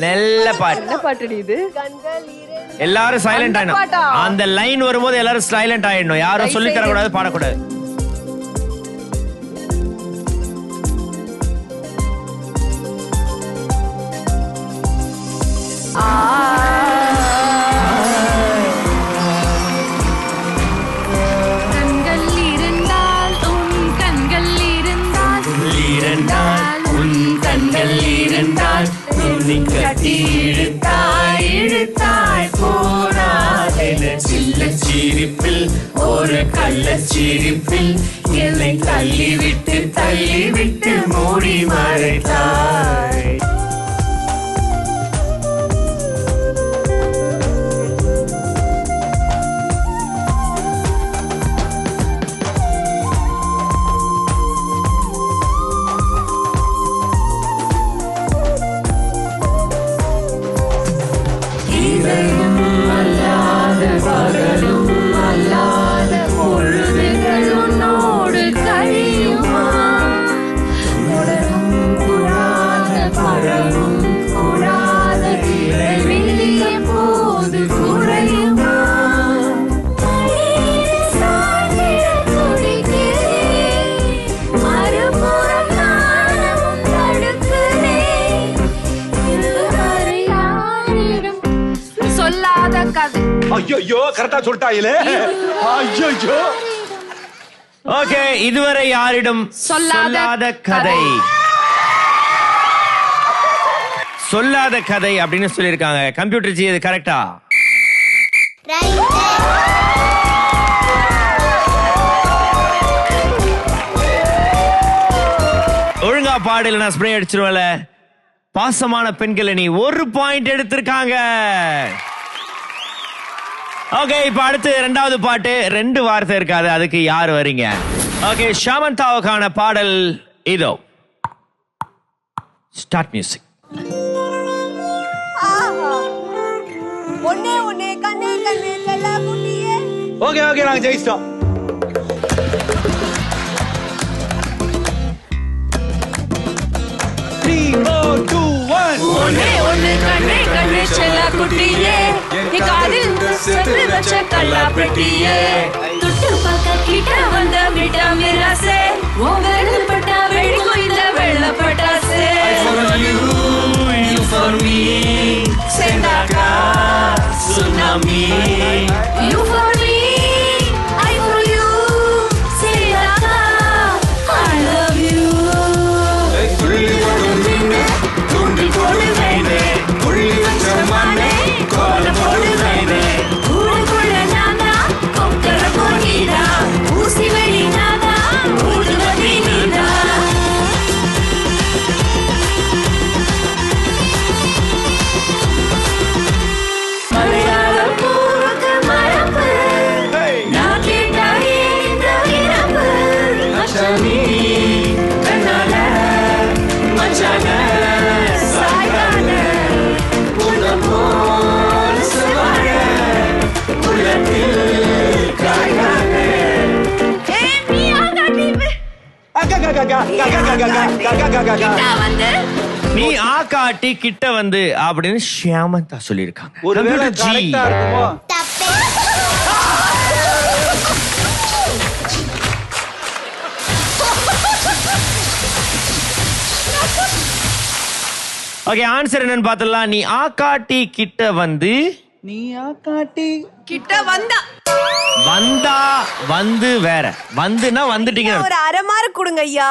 நல்ல பாட்டு. என்ன பாட்டுடி இது? எல்லாரும் சைலண்ட் ஆயிடணும். அந்த லைன் வரும்போது எல்லாரும் சைலண்ட் ஆயிடணும். யாரும் சொல்லி தர கூடாது, பாடக்கூடாது. கட்டி இழுத்தாய் இழுத்தாய் போராதென சில்ல சிரிப்பில் ஒரு கள்ள சிரிப்பில் என்னை தள்ளிவிட்டு மூடி மறைத்தாய். ஐயோ கரெக்டா சொல்லிட்டாயிலே. ஐயோ. ஓகே, இதுவரை யாரிடம் சொல்லாத கதை. சொல்லாத கதை அப்படின்னு சொல்லிருக்காங்க. கம்ப்யூட்டர் ஜி, இது கரெக்டா? ஒழுங்கா பாடு, இல்லைன்னா ஸ்ப்ரே அடிச்சிருவல. பாசமான பெண்களை நீ 1 பாயிண்ட் எடுத்திருக்காங்க. ஓகே, இப்ப அடுத்து 2வது பாட்டு. 2 வார்த்தை இருக்காது, அதுக்கு யார் வரீங்க? ஓகே, ஷாமந்தாவுக்கான பாடல் இதோ. Start music. ஓகே ஓகே, நாங்க ஜெயிச்சிட்டோம். ஒன்னு கண்ணே கண்ணே செல்ல குட்டியே, நீ காதில் செத்து வச்ச கல்லா பெட்டியே, தொட்டு பார்க்க கிட்ட வந்த விட்டா மிராசே, உங்கள் பட்டா வெடி கொய்த வெள்ள பட்டாசே. You for me, செந்தாக்கா tsunami. You for me, I for you, செந்தாக்கா I love you. நீ ஆகாட்டி கிட்ட வந்து அப்படின்னு ஷியாமந்தா சொல்லிருக்காங்க. ஒருவேளை கரெக்ட்டா இருக்குமோ? ஓகே, ஆன்சர் என்னன்னு பார்த்தலாம். நீ ஆகாட்டி கிட்ட வந்து, நீ ஆகாட்டி கிட்ட வந்தா வந்தா வந்து வேற, வந்துனா வந்துட்டீங்க. ஒரு அரை மார்க் கொடுங்க ஐயா.